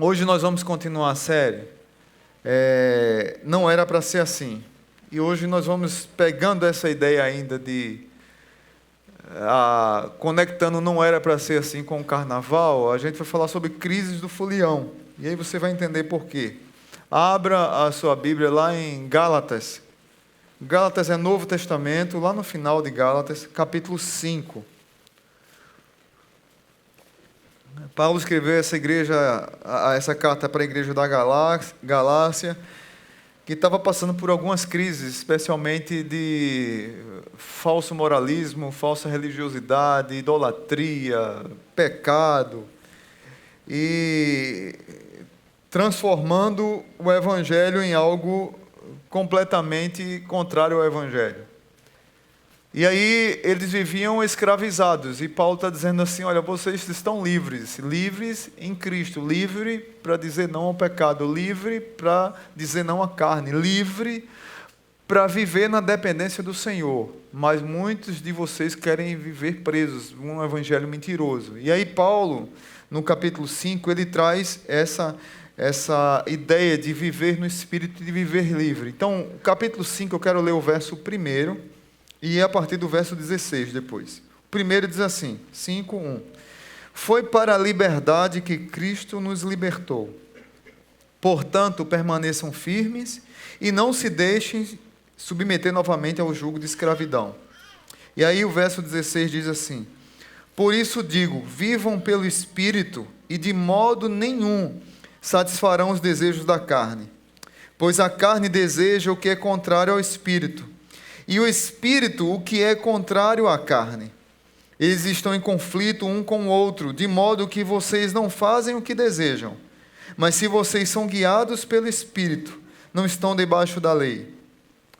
Hoje nós vamos continuar a série. Não era para ser assim. E hoje nós vamos pegando essa ideia ainda de conectando não era para ser assim com o carnaval. A gente vai falar sobre crises do folião. E aí você vai entender por quê. Abra a sua Bíblia lá em Gálatas. Gálatas é Novo Testamento, lá no final de Gálatas, capítulo 5. Paulo escreveu essa carta para a igreja da Galácia, que estava passando por algumas crises, especialmente de falso moralismo, falsa religiosidade, idolatria, pecado, e transformando o evangelho em algo completamente contrário ao evangelho. E aí eles viviam escravizados, e Paulo está dizendo assim, olha, vocês estão livres em Cristo, livre para dizer não ao pecado, livre para dizer não à carne, livre para viver na dependência do Senhor, mas muitos de vocês querem viver presos, um evangelho mentiroso. E aí Paulo, no capítulo 5, ele traz essa ideia de viver no Espírito e de viver livre. Então, o capítulo 5, eu quero ler o verso 1, e a partir do verso 16 depois. O primeiro diz assim, 5:1. Foi para a liberdade que Cristo nos libertou. Portanto, permaneçam firmes e não se deixem submeter novamente ao jugo de escravidão. E aí o verso 16 diz assim, por isso digo, vivam pelo Espírito e de modo nenhum satisfarão os desejos da carne. Pois a carne deseja o que é contrário ao Espírito, e o Espírito o que é contrário à carne. Eles estão em conflito um com o outro, de modo que vocês não fazem o que desejam. Mas se vocês são guiados pelo Espírito, não estão debaixo da lei.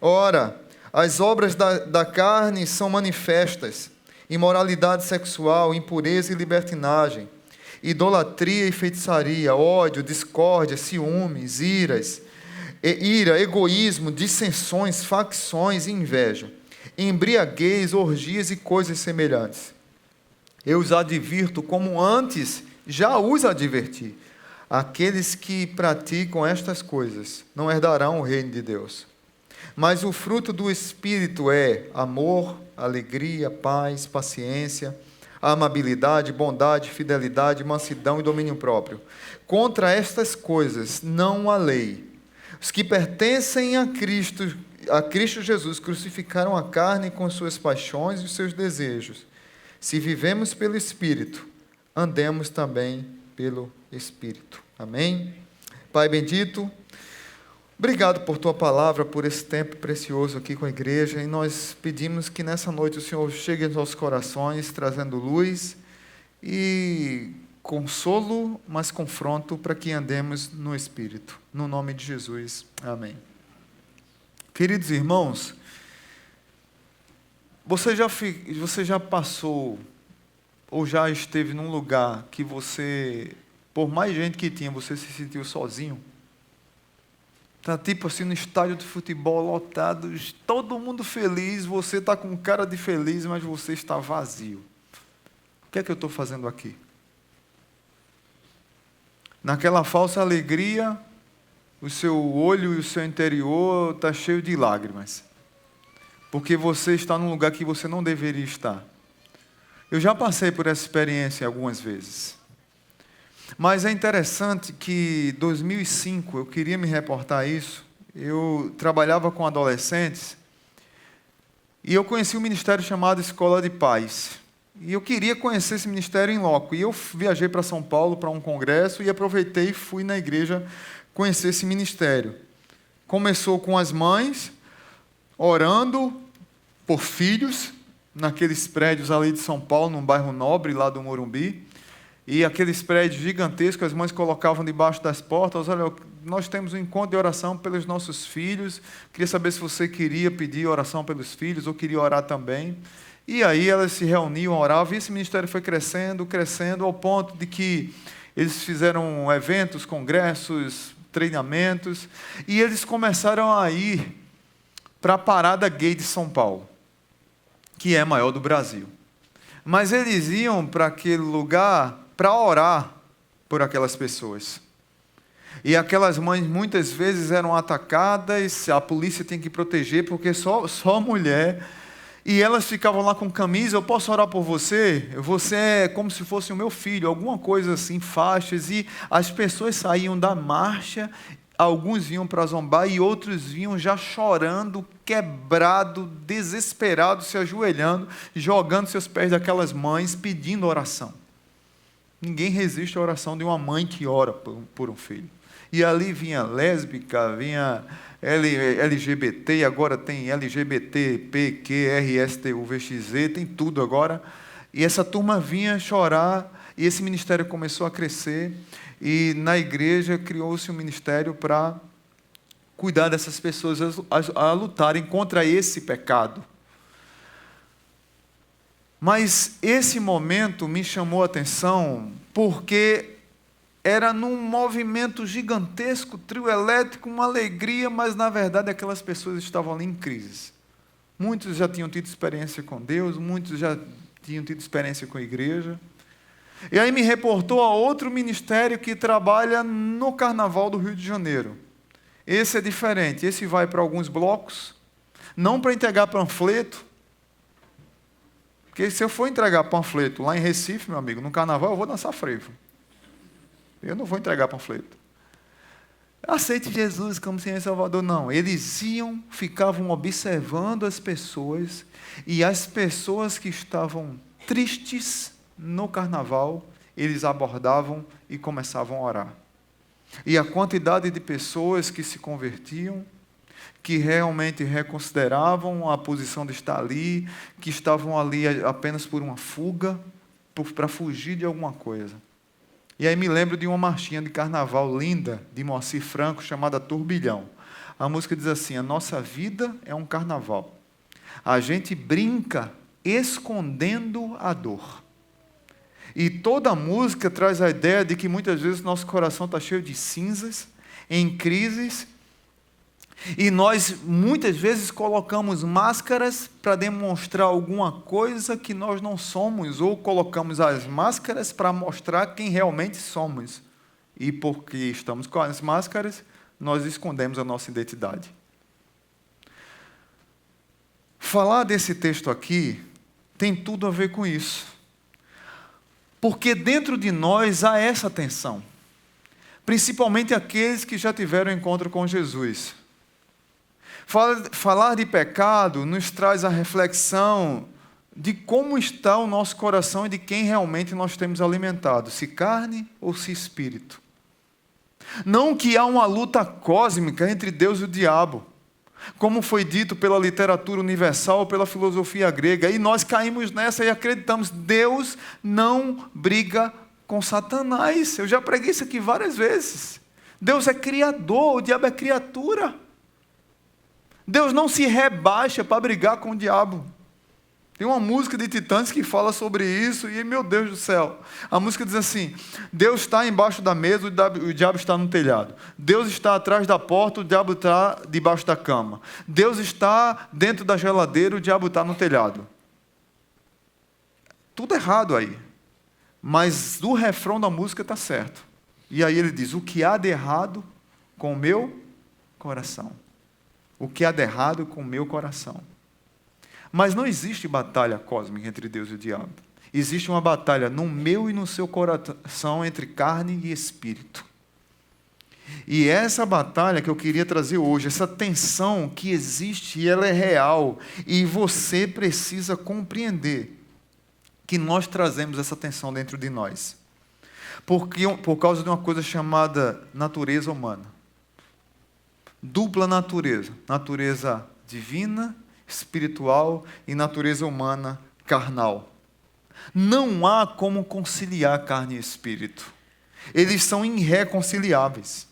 Ora, as obras da carne são manifestas: imoralidade sexual, impureza e libertinagem, idolatria e feitiçaria, ódio, discórdia, ciúmes, ira, egoísmo, dissensões, facções e inveja, embriaguez, orgias e coisas semelhantes. Eu os advirto como antes já os adverti. Aqueles que praticam estas coisas não herdarão o reino de Deus. Mas o fruto do Espírito é amor, alegria, paz, paciência, amabilidade, bondade, fidelidade, mansidão e domínio próprio. Contra estas coisas não há lei. Os que pertencem a Cristo Jesus crucificaram a carne com suas paixões e os seus desejos. Se vivemos pelo Espírito, andemos também pelo Espírito. Amém? Pai bendito, obrigado por Tua palavra, por esse tempo precioso aqui com a igreja, e nós pedimos que nessa noite o Senhor chegue aos nossos corações, trazendo luz e consolo, mas confronto para que andemos no Espírito. No nome de Jesus. Amém. Queridos irmãos, você já passou ou já esteve num lugar que você, por mais gente que tinha, você se sentiu sozinho? Tá tipo assim no estádio de futebol lotado, todo mundo feliz, você está com cara de feliz, mas você está vazio. O que é que eu estou fazendo aqui? Naquela falsa alegria, o seu olho e o seu interior está cheio de lágrimas. Porque você está num lugar que você não deveria estar. Eu já passei por essa experiência algumas vezes. Mas é interessante que em 2005, eu queria me reportar a isso, eu trabalhava com adolescentes e eu conheci um ministério chamado Escola de Paz. E eu queria conhecer esse ministério em loco. E eu viajei para São Paulo para um congresso e aproveitei e fui na igreja conhecer esse ministério. Começou com as mães orando por filhos, naqueles prédios ali de São Paulo, num bairro nobre lá do Morumbi. E aqueles prédios gigantescos, as mães colocavam debaixo das portas, olha, nós temos um encontro de oração pelos nossos filhos, queria saber se você queria pedir oração pelos filhos ou queria orar também. E aí elas se reuniam, oravam, e esse ministério foi crescendo, ao ponto de que eles fizeram eventos, congressos, treinamentos, e eles começaram a ir para a Parada Gay de São Paulo, que é a maior do Brasil. Mas eles iam para aquele lugar para orar por aquelas pessoas. E aquelas mães muitas vezes eram atacadas, a polícia tem que proteger, porque só mulher. E elas ficavam lá com camisa, eu posso orar por você? Você é como se fosse o meu filho, alguma coisa assim, faixas. E as pessoas saíam da marcha, alguns vinham para zombar e outros vinham já chorando, quebrado, desesperado, se ajoelhando, jogando seus pés daquelas mães, pedindo oração. Ninguém resiste à oração de uma mãe que ora por um filho. E ali vinha lésbica, vinha LGBT, agora tem LGBT, PQ, RSTU, VXZ, tem tudo agora. E essa turma vinha chorar, e esse ministério começou a crescer, e na igreja criou-se um ministério para cuidar dessas pessoas, a lutarem contra esse pecado. Mas esse momento me chamou a atenção porque era num movimento gigantesco, trio elétrico, uma alegria, mas na verdade aquelas pessoas estavam ali em crise. Muitos já tinham tido experiência com Deus, muitos já tinham tido experiência com a igreja. E aí me reportou a outro ministério que trabalha no Carnaval do Rio de Janeiro. Esse é diferente, esse vai para alguns blocos, não para entregar panfleto, porque se eu for entregar panfleto lá em Recife, meu amigo, no Carnaval eu vou dançar frevo. Eu não vou entregar panfleto. Aceite Jesus como Senhor e Salvador. Não, eles ficavam observando as pessoas, e as pessoas que estavam tristes no carnaval, eles abordavam e começavam a orar. E a quantidade de pessoas que se convertiam, que realmente reconsideravam a posição de estar ali, que estavam ali apenas por uma fuga, para fugir de alguma coisa. E aí me lembro de uma marchinha de carnaval linda, de Moacir Franco, chamada Turbilhão. A música diz assim: a nossa vida é um carnaval. A gente brinca escondendo a dor. E toda a música traz a ideia de que muitas vezes nosso coração está cheio de cinzas, em crises, e nós muitas vezes colocamos máscaras para demonstrar alguma coisa que nós não somos, ou colocamos as máscaras para mostrar quem realmente somos. E porque estamos com as máscaras, nós escondemos a nossa identidade. Falar desse texto aqui tem tudo a ver com isso. Porque dentro de nós há essa tensão. Principalmente aqueles que já tiveram encontro com Jesus. Falar de pecado nos traz a reflexão de como está o nosso coração e de quem realmente nós temos alimentado, se carne ou se espírito. Não que há uma luta cósmica entre Deus e o diabo, como foi dito pela literatura universal ou pela filosofia grega, e nós caímos nessa e acreditamos, Deus não briga com Satanás. Eu já preguei isso aqui várias vezes. Deus é criador, o diabo é criatura. Deus não se rebaixa para brigar com o diabo. Tem uma música de Titãs que fala sobre isso, e meu Deus do céu, a música diz assim: Deus está embaixo da mesa, o diabo está no telhado. Deus está atrás da porta, o diabo está debaixo da cama. Deus está dentro da geladeira, o diabo está no telhado. Tudo errado aí. Mas o refrão da música está certo. E aí ele diz: o que há de errado com o meu coração? O que há de errado com o meu coração? Mas não existe batalha cósmica entre Deus e o diabo. Existe uma batalha no meu e no seu coração, entre carne e espírito. E essa batalha que eu queria trazer hoje, essa tensão que existe, ela é real. E você precisa compreender que nós trazemos essa tensão dentro de nós. Por causa de uma coisa chamada natureza humana. Dupla natureza. Natureza divina, espiritual, e natureza humana, carnal. Não há como conciliar carne e espírito. Eles são irreconciliáveis.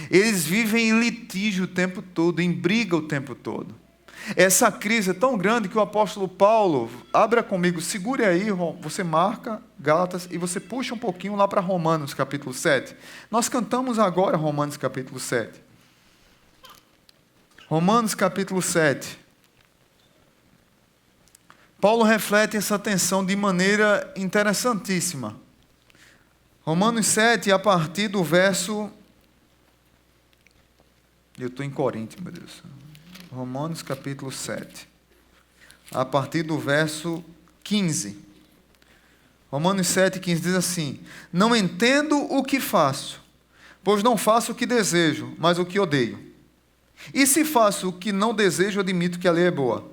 Eles vivem em litígio o tempo todo, em briga o tempo todo. Essa crise é tão grande que o apóstolo Paulo, abra comigo, segure aí, você marca Gálatas e você puxa um pouquinho lá para Romanos capítulo 7. Nós cantamos agora Romanos capítulo 7. Romanos capítulo 7. Paulo reflete essa tensão de maneira interessantíssima. Romanos 7, a partir do verso Eu estou em Coríntios, meu Deus. Romanos capítulo 7. A partir do verso 15. Romanos 7, 15 diz assim: não entendo o que faço, pois não faço o que desejo, mas o que odeio. E se faço o que não desejo, admito que a lei é boa.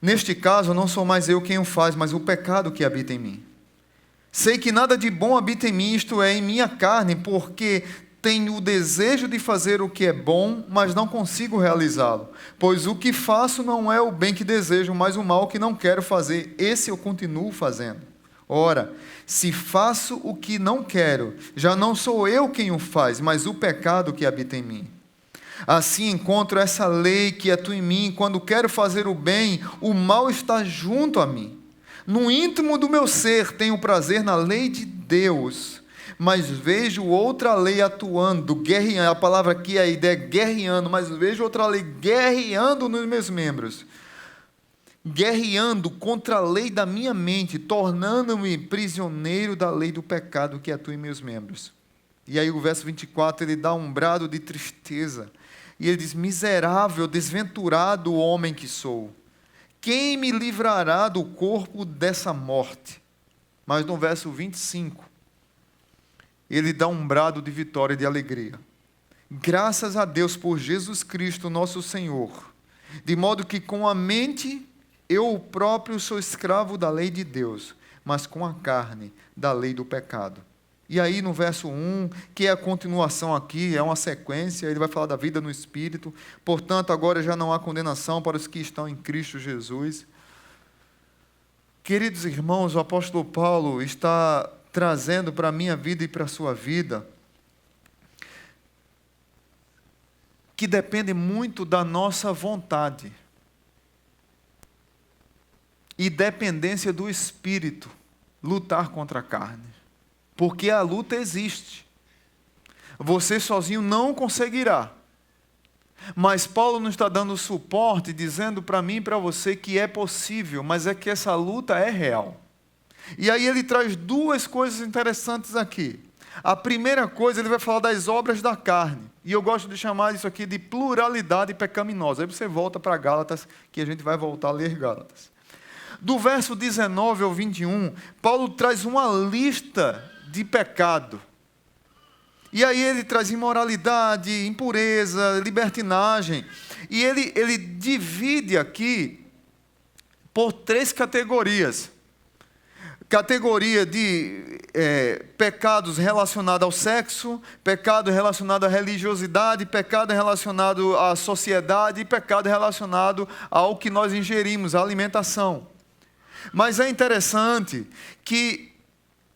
Neste caso, não sou mais eu quem o faz, mas o pecado que habita em mim. Sei que nada de bom habita em mim, isto é, em minha carne, porque tenho o desejo de fazer o que é bom, mas não consigo realizá-lo. Pois o que faço não é o bem que desejo, mas o mal que não quero fazer, esse eu continuo fazendo. Ora, se faço o que não quero, já não sou eu quem o faz, mas o pecado que habita em mim. Assim encontro essa lei que atua em mim, quando quero fazer o bem, o mal está junto a mim. No íntimo do meu ser tenho prazer na lei de Deus, mas vejo outra lei atuando, guerreando, a palavra aqui, a ideia é guerreando, mas vejo outra lei guerreando nos meus membros, guerreando contra a lei da minha mente, tornando-me prisioneiro da lei do pecado que atua em meus membros. E aí o verso 24, ele dá um brado de tristeza, e ele diz: miserável, desventurado homem que sou, quem me livrará do corpo dessa morte? Mas no verso 25, ele dá um brado de vitória e de alegria. Graças a Deus por Jesus Cristo, nosso Senhor, de modo que com a mente eu próprio sou escravo da lei de Deus, mas com a carne da lei do pecado. E aí no verso 1, que é a continuação aqui, é uma sequência, ele vai falar da vida no Espírito. Portanto, agora já não há condenação para os que estão em Cristo Jesus. Queridos irmãos, o apóstolo Paulo está trazendo para a minha vida e para a sua vida que depende muito da nossa vontade e dependência do Espírito lutar contra a carne. Porque a luta existe. Você sozinho não conseguirá. Mas Paulo não está dando suporte, dizendo para mim e para você que é possível, mas é que essa luta é real. E aí ele traz duas coisas interessantes aqui. A primeira coisa, ele vai falar das obras da carne. E eu gosto de chamar isso aqui de pluralidade pecaminosa. Aí você volta para Gálatas, que a gente vai voltar a ler Gálatas. Do verso 19 ao 21, Paulo traz uma lista de pecado. E aí ele traz imoralidade, impureza, libertinagem. E ele divide aqui por 3 categorias. Categoria de pecados relacionados ao sexo, pecado relacionado à religiosidade, pecado relacionado à sociedade e pecado relacionado ao que nós ingerimos, à alimentação. Mas é interessante que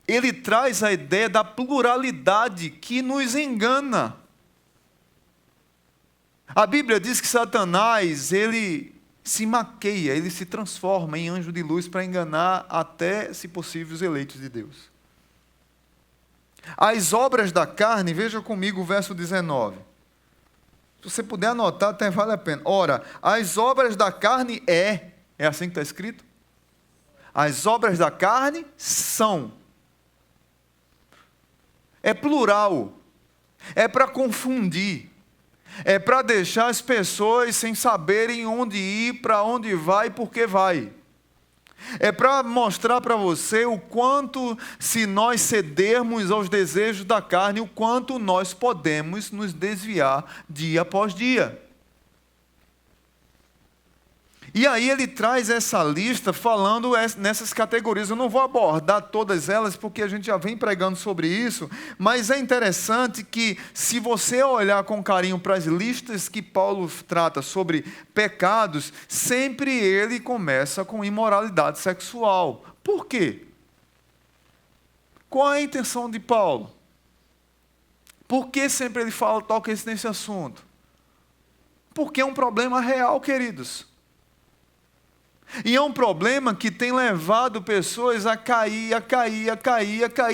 ele traz a ideia da pluralidade que nos engana. A Bíblia diz que Satanás, ele se maqueia, ele se transforma em anjo de luz para enganar até, se possível, os eleitos de Deus. As obras da carne, veja comigo o verso 19. Se você puder anotar, até vale a pena. Ora, as obras da carne é assim que está escrito? As obras da carne são. É plural. É para confundir. É para deixar as pessoas sem saberem onde ir, para onde vai e por que vai. É para mostrar para você o quanto, se nós cedermos aos desejos da carne, o quanto nós podemos nos desviar dia após dia. E aí ele traz essa lista falando nessas categorias. Eu não vou abordar todas elas porque a gente já vem pregando sobre isso, mas é interessante que se você olhar com carinho para as listas que Paulo trata sobre pecados, sempre ele começa com imoralidade sexual. Por quê? Qual é a intenção de Paulo? Por que sempre ele toca nesse assunto? Porque é um problema real, queridos. E é um problema que tem levado pessoas a cair,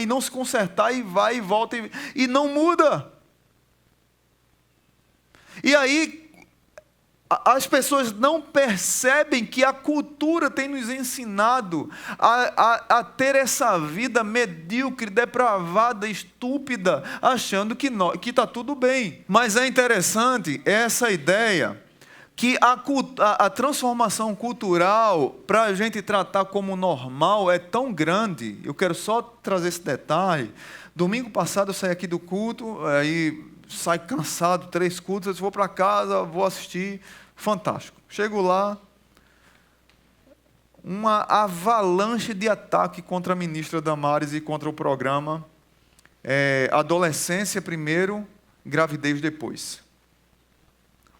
não se consertar e vai e volta e não muda. E aí, As pessoas não percebem que a cultura tem nos ensinado a ter essa vida medíocre, depravada, estúpida, achando que está tudo bem. Mas é interessante essa ideia que a transformação cultural, para a gente tratar como normal, é tão grande. Eu quero só trazer esse detalhe. Domingo passado eu saí aqui do culto, aí saio cansado, 3 cultos, eu vou para casa, vou assistir, fantástico. Chego lá, uma avalanche de ataque contra a ministra Damares e contra o programa, adolescência primeiro, gravidez depois.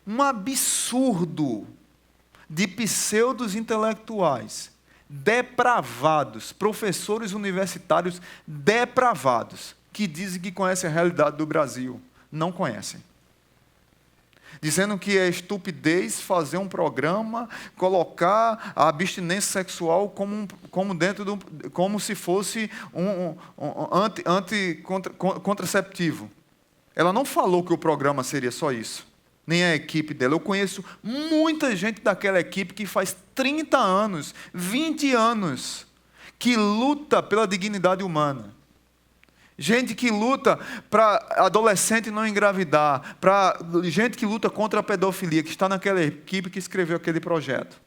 Um absurdo de pseudos intelectuais, depravados, professores universitários depravados, que dizem que conhecem a realidade do Brasil. Não conhecem. Dizendo que é estupidez fazer um programa, colocar a abstinência sexual como se fosse um contraceptivo. Ela não falou que o programa seria só isso, nem a equipe dela. Eu conheço muita gente daquela equipe que faz 30 anos, 20 anos, que luta pela dignidade humana. Gente que luta para adolescente não engravidar, para gente que luta contra a pedofilia, que está naquela equipe que escreveu aquele projeto.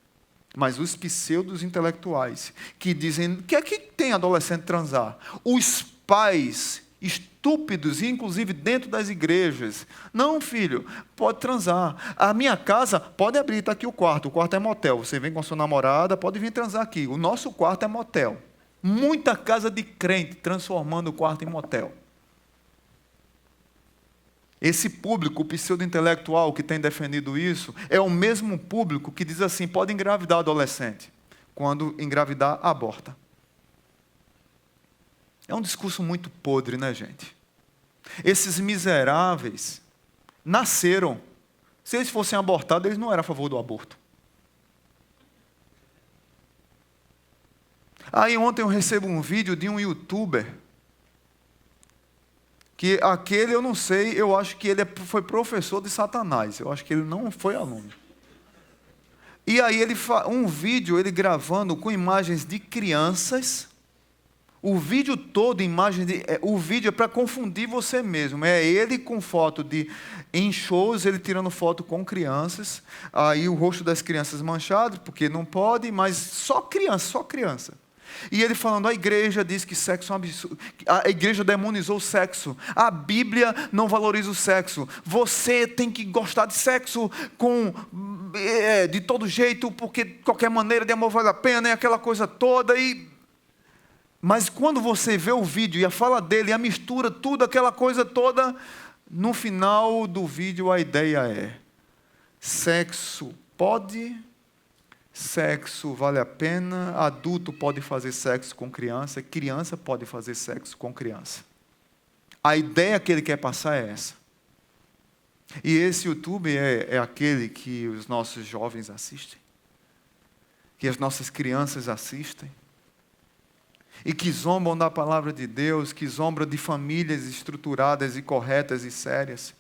Mas os pseudos intelectuais que dizem que é que tem adolescente transar. Os pais estúpidos, inclusive dentro das igrejas. Não, filho, pode transar. A minha casa pode abrir, está aqui o quarto é motel. Você vem com a sua namorada, pode vir transar aqui. O nosso quarto é motel. Muita casa de crente transformando o quarto em motel. Esse público, o pseudo-intelectual que tem defendido isso, é o mesmo público que diz assim, pode engravidar adolescente. Quando engravidar, aborta. É um discurso muito podre, né, gente? Esses miseráveis nasceram. Se eles fossem abortados, eles não eram a favor do aborto. Aí ontem eu recebo um vídeo de um youtuber, que aquele eu não sei, eu acho que ele foi professor de Satanás, eu acho que ele não foi aluno. E aí um vídeo ele gravando com imagens de crianças, o vídeo todo, o vídeo é para confundir você mesmo, é ele com foto em shows, ele tirando foto com crianças, aí o rosto das crianças manchado, porque não pode, mas só criança. E ele falando, a igreja diz que sexo é um absurdo, a igreja demonizou o sexo, a Bíblia não valoriza o sexo, você tem que gostar de sexo de todo jeito, porque qualquer maneira de amor vale a pena, e aquela coisa toda. Mas quando você vê o vídeo e a fala dele, a mistura, tudo, aquela coisa toda, no final do vídeo a ideia é, sexo pode... Sexo vale a pena, adulto pode fazer sexo com criança, criança pode fazer sexo com criança. A ideia que ele quer passar é essa. E esse YouTube é aquele que os nossos jovens assistem, que as nossas crianças assistem, e que zombam da palavra de Deus, que zombam de famílias estruturadas e corretas e sérias.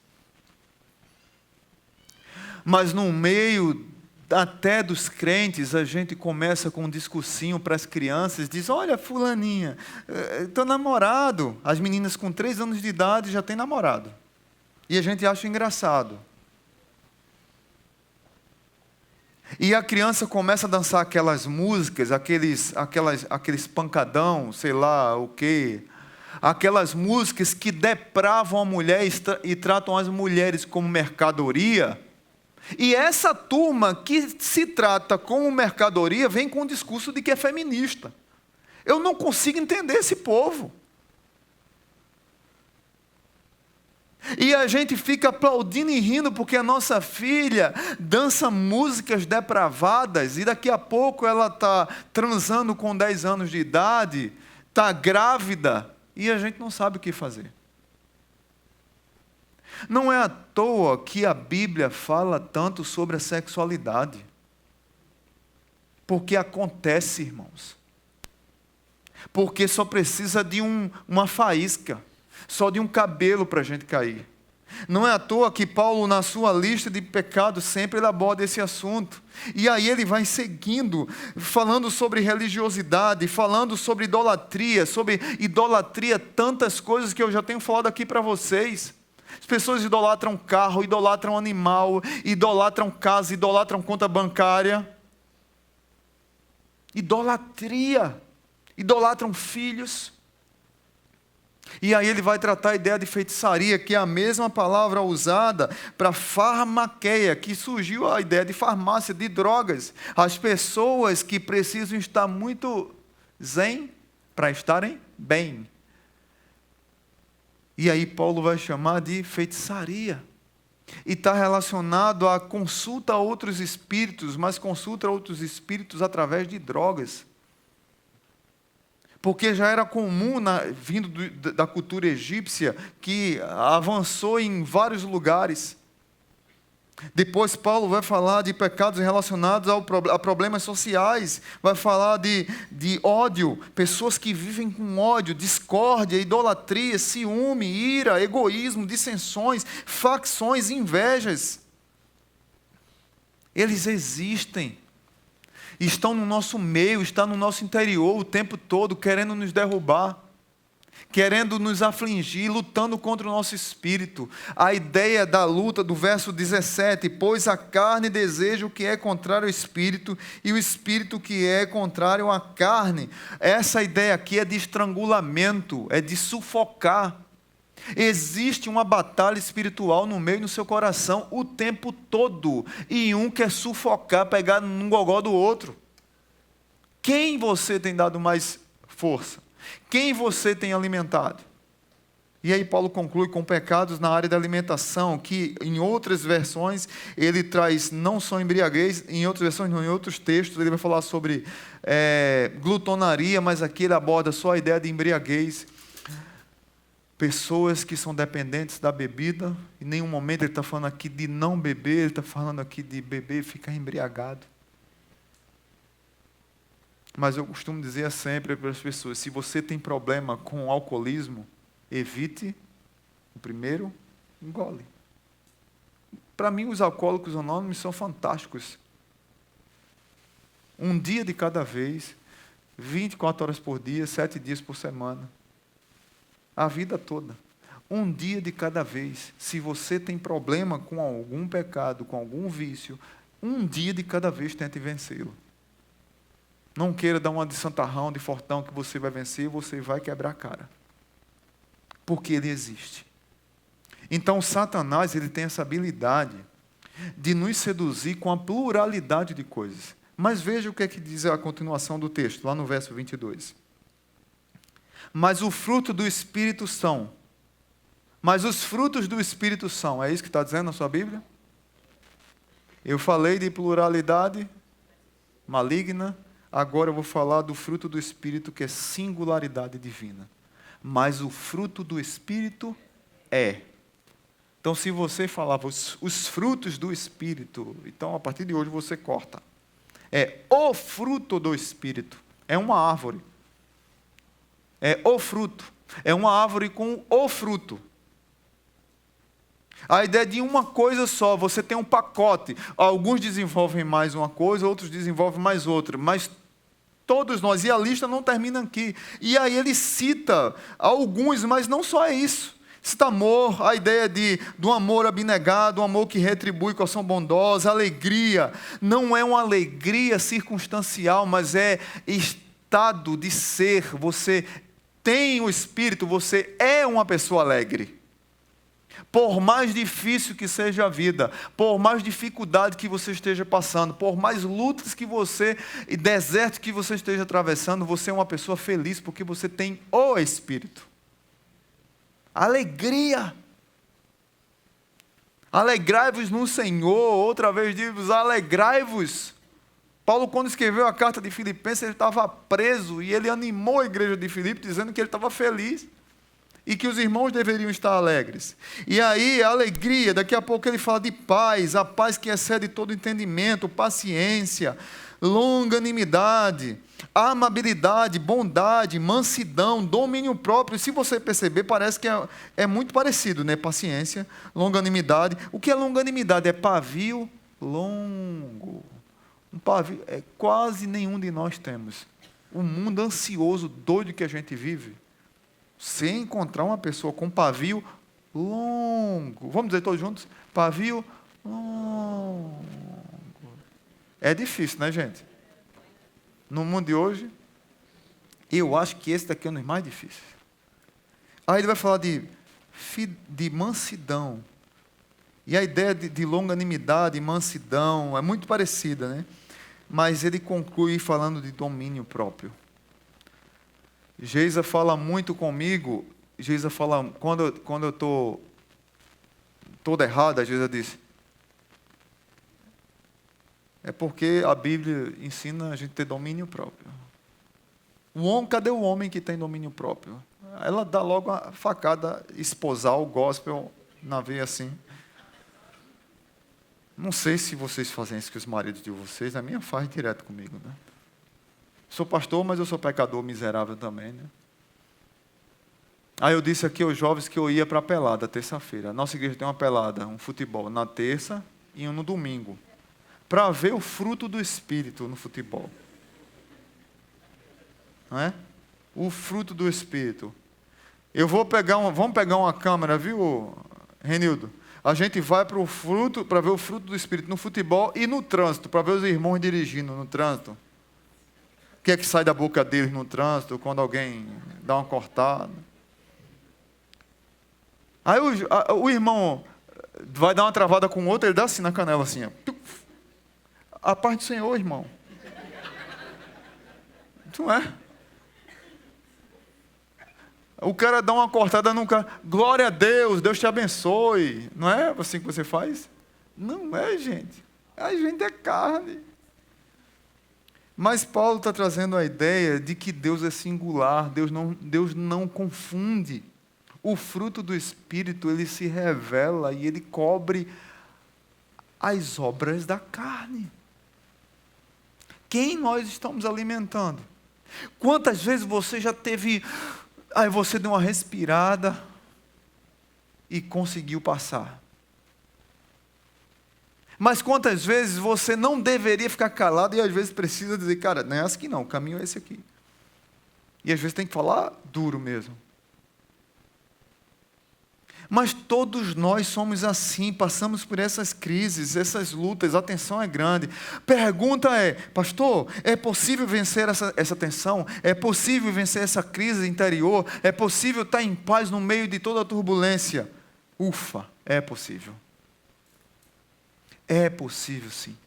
Mas no meio até dos crentes, a gente começa com um discursinho para as crianças, diz, olha, fulaninha, estou namorado. As meninas com 3 anos de idade já têm namorado. E a gente acha engraçado. E a criança começa a dançar aquelas músicas, aqueles pancadão, sei lá o quê. Aquelas músicas que depravam a mulher e tratam as mulheres como mercadoria. E essa turma que se trata como mercadoria vem com o discurso de que é feminista. Eu não consigo entender esse povo. E a gente fica aplaudindo e rindo porque a nossa filha dança músicas depravadas e daqui a pouco ela está transando com 10 anos de idade, está grávida e a gente não sabe o que fazer. Não é à toa que a Bíblia fala tanto sobre a sexualidade. Porque acontece, irmãos. Porque só precisa de uma faísca, só de um cabelo para a gente cair. Não é à toa que Paulo, na sua lista de pecados, sempre ele aborda esse assunto. E aí ele vai seguindo, falando sobre religiosidade, falando sobre idolatria, tantas coisas que eu já tenho falado aqui para vocês. As pessoas idolatram carro, idolatram animal, idolatram casa, idolatram conta bancária. Idolatria. Idolatram filhos. E aí ele vai tratar a ideia de feitiçaria, que é a mesma palavra usada para farmaqueia, que surgiu a ideia de farmácia, de drogas. As pessoas que precisam estar muito zen para estarem bem. E aí Paulo vai chamar de feitiçaria. E está relacionado à consulta a outros espíritos, mas consulta a outros espíritos através de drogas. Porque já era comum, vindo da cultura egípcia, que avançou em vários lugares. Depois Paulo vai falar de pecados relacionados a problemas sociais, vai falar de ódio, pessoas que vivem com ódio, discórdia, idolatria, ciúme, ira, egoísmo, dissensões, facções, invejas. Eles existem. Estão no nosso meio, estão no nosso interior o tempo todo, querendo nos derrubar, querendo nos afligir, lutando contra o nosso espírito. A ideia da luta do verso 17, pois a carne deseja o que é contrário ao espírito, e o espírito que é contrário à carne. Essa ideia aqui é de estrangulamento, é de sufocar. Existe uma batalha espiritual no meio do seu coração o tempo todo. E um quer sufocar, pegar num gogó do outro. Quem você tem dado mais força? Quem você tem alimentado? E aí Paulo conclui com pecados na área da alimentação, que em outras versões ele traz não só embriaguez, em outras versões, não, em outros textos ele vai falar sobre glutonaria, mas aqui ele aborda só a ideia de embriaguez. Pessoas que são dependentes da bebida, em nenhum momento ele está falando aqui de não beber, ele está falando aqui de beber e ficar embriagado. Mas eu costumo dizer sempre para as pessoas, se você tem problema com o alcoolismo, evite o primeiro engole. Para mim, os alcoólicos anônimos são fantásticos. Um dia de cada vez, 24 horas por dia, 7 dias por semana. A vida toda. Um dia de cada vez. Se você tem problema com algum pecado, com algum vício, um dia de cada vez tente vencê-lo. Não queira dar uma de santarrão, de fortão que você vai vencer, você vai quebrar a cara. Porque ele existe. Então, Satanás, ele tem essa habilidade de nos seduzir com a pluralidade de coisas. Mas veja o que é que diz a continuação do texto, lá no verso 22. Mas o fruto do Espírito são. Mas os frutos do Espírito são. É isso que está dizendo na sua Bíblia? Eu falei de pluralidade maligna. Agora eu vou falar do fruto do Espírito, que é singularidade divina. Mas o fruto do Espírito é. Então, se você falava os frutos do Espírito, então a partir de hoje você corta. É o fruto do Espírito. É uma árvore. É o fruto. É uma árvore com o fruto. A ideia de uma coisa só, você tem um pacote. Alguns desenvolvem mais uma coisa, outros desenvolvem mais outra. Mas todos nós, e a lista não termina aqui. E aí ele cita alguns, mas não só é isso. Cita amor, a ideia do amor abnegado, um amor que retribui com ação bondosa, alegria. Não é uma alegria circunstancial, mas é estado de ser. Você tem o Espírito, você é uma pessoa alegre. Por mais difícil que seja a vida, por mais dificuldade que você esteja passando, por mais lutas que você, e deserto que você esteja atravessando, você é uma pessoa feliz, porque você tem o Espírito. Alegria. Alegrai-vos no Senhor, outra vez digo-vos, alegrai-vos. Paulo, quando escreveu a carta de Filipenses, ele estava preso, e ele animou a igreja de Filipe, dizendo que ele estava feliz. e que os irmãos deveriam estar alegres. E aí, a alegria, daqui a pouco ele fala de paz, a paz que excede todo entendimento, paciência, longanimidade, amabilidade, bondade, mansidão, domínio próprio. Se você perceber, parece que é muito parecido, né? Paciência, longanimidade. O que é longanimidade? É pavio longo. Um pavio, quase nenhum de nós temos. O mundo ansioso, doido que a gente vive, sem encontrar uma pessoa com pavio longo. Vamos dizer todos juntos? Pavio longo. É difícil, né, gente? No mundo de hoje, eu acho que esse daqui é um dos mais difíceis. Aí ele vai falar de mansidão. E a ideia de longanimidade, mansidão, é muito parecida, né? Mas ele conclui falando de domínio próprio. Geisa fala muito comigo. Geisa fala, quando eu estou toda errada, Geisa diz, é porque a Bíblia ensina a gente ter domínio próprio. Cadê o homem que tem domínio próprio? Ela dá logo a facada esposal, o gospel, na veia assim. Não sei se vocês fazem isso com os maridos de vocês, a minha faz direto comigo, né? Sou pastor, mas eu sou pecador miserável também, né? Aí eu disse aqui aos jovens que eu ia para a pelada, terça-feira. Nossa igreja tem uma pelada, um futebol, na terça e um no domingo. Para ver o fruto do Espírito no futebol. Não é? O fruto do Espírito. Vamos pegar uma câmera, viu, Renildo? A gente vai para ver o fruto do Espírito no futebol e no trânsito, para ver os irmãos dirigindo no trânsito. O que é que sai da boca deles no trânsito, quando alguém dá uma cortada. Aí o irmão vai dar uma travada com o outro, ele dá assim na canela, assim, ó. A paz do Senhor, irmão. Não é? O cara dá uma cortada no cara. Glória a Deus, Deus te abençoe. Não é assim que você faz? Não é, gente. A gente é carne. Mas Paulo está trazendo a ideia de que Deus é singular, Deus não confunde. O fruto do Espírito, ele se revela e ele cobre as obras da carne. Quem nós estamos alimentando? Quantas vezes você já teve... Aí você deu uma respirada e conseguiu passar. Mas quantas vezes você não deveria ficar calado e às vezes precisa dizer, cara, não é assim não, o caminho é esse aqui. E às vezes tem que falar duro mesmo. Mas todos nós somos assim, passamos por essas crises, essas lutas, a tensão é grande. Pergunta é, pastor, é possível vencer essa tensão? É possível vencer essa crise interior? É possível estar em paz no meio de toda a turbulência? Ufa, é possível. É possível, sim.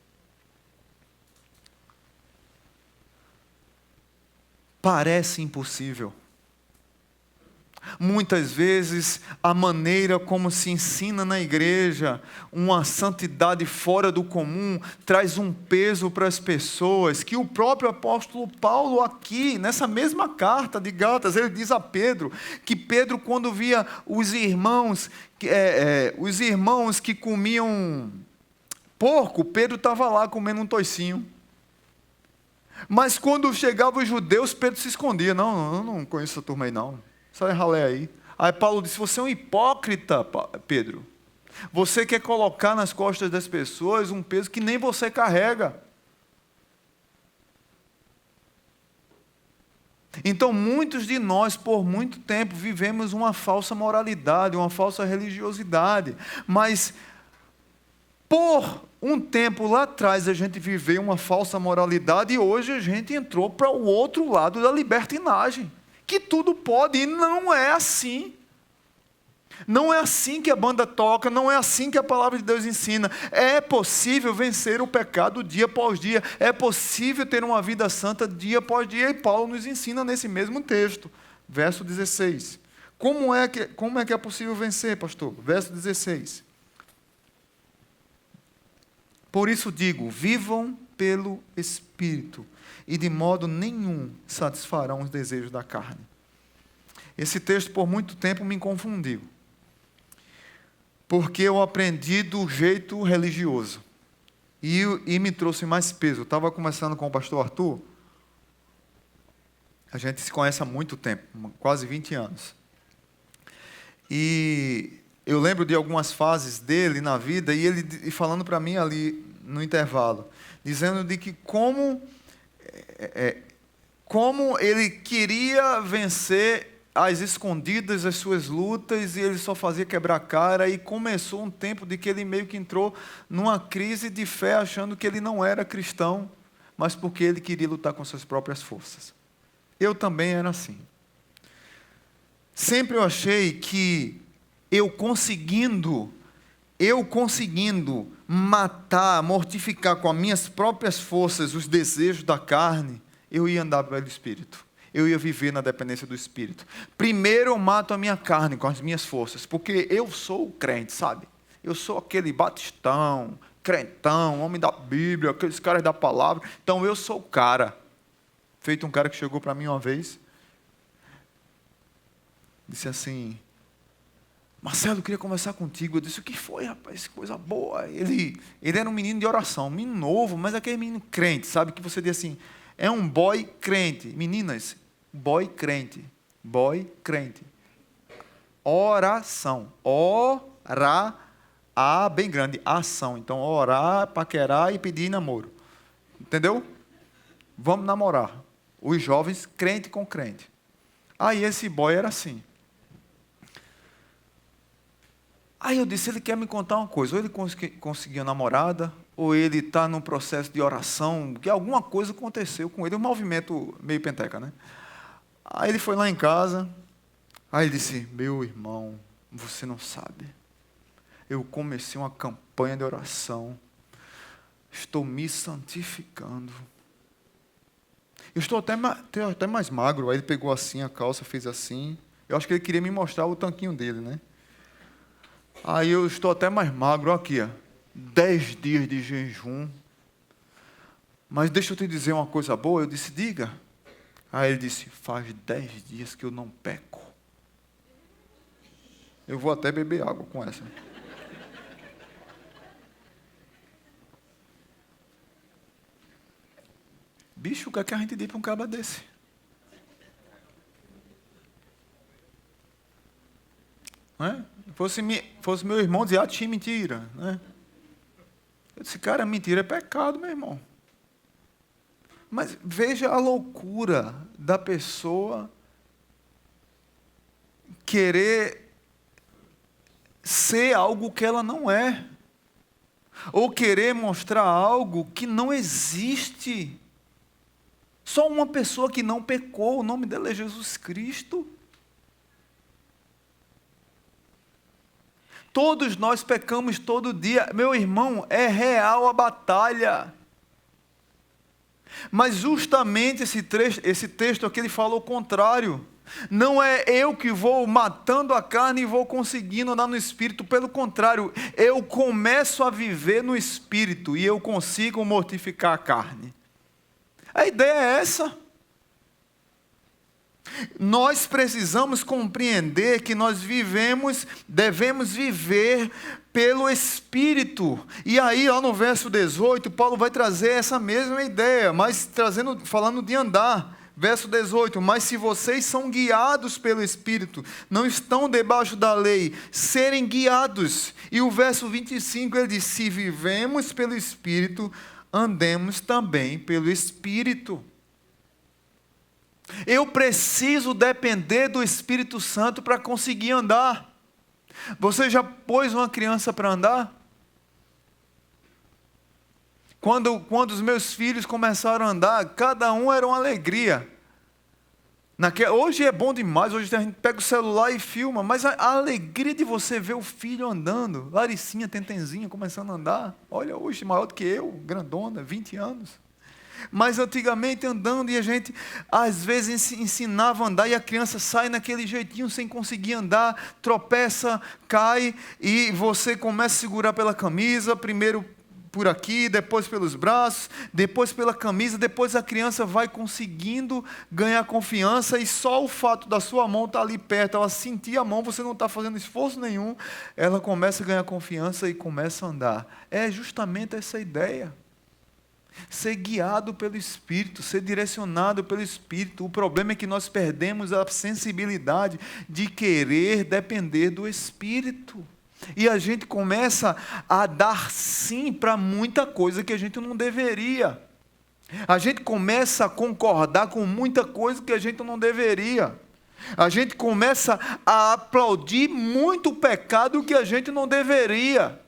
Parece impossível. Muitas vezes, a maneira como se ensina na igreja, uma santidade fora do comum, traz um peso para as pessoas, que o próprio apóstolo Paulo aqui, nessa mesma carta de Gálatas, ele diz a Pedro, que Pedro quando via os irmãos que comiam porco, Pedro estava lá comendo um toicinho. Mas quando chegavam os judeus, Pedro se escondia. Não, eu não conheço essa turma aí não. Só ralé aí. Aí Paulo disse, você é um hipócrita, Pedro. Você quer colocar nas costas das pessoas um peso que nem você carrega. Então, muitos de nós, por muito tempo, vivemos uma falsa moralidade, uma falsa religiosidade. Mas, por um tempo lá atrás, a gente viveu uma falsa moralidade e hoje a gente entrou para o outro lado da libertinagem. Que tudo pode, e não é assim. Não é assim que a banda toca, não é assim que a palavra de Deus ensina. É possível vencer o pecado dia após dia, é possível ter uma vida santa dia após dia, e Paulo nos ensina nesse mesmo texto, verso 16. Como é que é possível vencer, pastor? Verso 16. Por isso digo, vivam pelo Espírito, e de modo nenhum satisfarão os desejos da carne. Esse texto, por muito tempo, me confundiu. Porque eu aprendi do jeito religioso. E me trouxe mais peso. Eu estava conversando com o pastor Arthur. A gente se conhece há muito tempo, quase 20 anos. E eu lembro de algumas fases dele na vida, e ele falando para mim ali no intervalo, dizendo de que como ele queria vencer às escondidas as suas lutas, e ele só fazia quebrar a cara, e começou um tempo de que ele meio que entrou numa crise de fé, achando que ele não era cristão, mas porque ele queria lutar com suas próprias forças. Eu também era assim. Sempre eu achei que eu conseguindo matar, mortificar com as minhas próprias forças os desejos da carne, eu ia andar pelo Espírito. Eu ia viver na dependência do Espírito. Primeiro eu mato a minha carne com as minhas forças, porque eu sou o crente, sabe? Eu sou aquele batistão, crentão, homem da Bíblia, aqueles caras da palavra. Então eu sou o cara. Feito um cara que chegou para mim uma vez, disse assim: Marcelo, eu queria conversar contigo. Eu disse: o que foi, rapaz? Coisa boa. Ele era um menino de oração, um menino novo, mas aquele menino crente, sabe? Que você diz assim, é um boy crente. Meninas, boy crente. Boy crente. Oração. Orar, A bem grande, ação. Então, orar, paquerar e pedir namoro. Entendeu? Vamos namorar. Os jovens, crente com crente. Aí esse boy era assim. Aí eu disse, ele quer me contar uma coisa, ou ele conseguiu namorada, ou ele está num processo de oração, que alguma coisa aconteceu com ele, um movimento meio penteca, né? Aí ele foi lá em casa, aí ele disse, meu irmão, você não sabe, eu comecei uma campanha de oração, estou me santificando, eu estou até mais magro. Aí ele pegou assim a calça, fez assim, eu acho que ele queria me mostrar o tanquinho dele, né? Aí eu estou até mais magro, aqui, ó, 10 dias de jejum. Mas deixa eu te dizer uma coisa boa. Eu disse, diga. Aí ele disse, faz 10 dias que eu não peco. Eu vou até beber água com essa. Bicho, o que é que a gente diz para um cara desse? Não é? Fosse meu irmão, dizia, tinha mentira. Né? Eu disse, cara, mentira é pecado, meu irmão. Mas veja a loucura da pessoa querer ser algo que ela não é. Ou querer mostrar algo que não existe. Só uma pessoa que não pecou, o nome dela é Jesus Cristo. Todos nós pecamos todo dia. Meu irmão, é real a batalha. Mas justamente esse texto aqui, ele fala o contrário. Não é eu que vou matando a carne e vou conseguindo andar no Espírito. Pelo contrário, eu começo a viver no Espírito e eu consigo mortificar a carne. A ideia é essa. Nós precisamos compreender que nós devemos viver pelo Espírito. E aí, ó, no verso 18, Paulo vai trazer essa mesma ideia, mas falando de andar. Verso 18, mas se vocês são guiados pelo Espírito, não estão debaixo da lei, serem guiados. E o verso 25, ele diz, se vivemos pelo Espírito, andemos também pelo Espírito. Eu preciso depender do Espírito Santo para conseguir andar. Você já pôs uma criança para andar? Quando os meus filhos começaram a andar, cada um era uma alegria. Hoje é bom demais, hoje a gente pega o celular e filma, mas a alegria de você ver o filho andando, Laricinha, Tentenzinha, começando a andar, olha, hoje maior do que eu, grandona, 20 anos. Mas antigamente andando, e a gente às vezes ensinava a andar, e a criança sai naquele jeitinho, sem conseguir andar, tropeça, cai, e você começa a segurar pela camisa, primeiro por aqui, depois pelos braços, depois pela camisa, depois a criança vai conseguindo ganhar confiança e só o fato da sua mão estar ali perto, ela sentir a mão, você não está fazendo esforço nenhum, ela começa a ganhar confiança e começa a andar. É justamente essa ideia. Ser guiado pelo Espírito, ser direcionado pelo Espírito. O problema é que nós perdemos a sensibilidade de querer depender do Espírito. E a gente começa a dar sim para muita coisa que a gente não deveria. A gente começa a concordar com muita coisa que a gente não deveria. A gente começa a aplaudir muito pecado que a gente não deveria.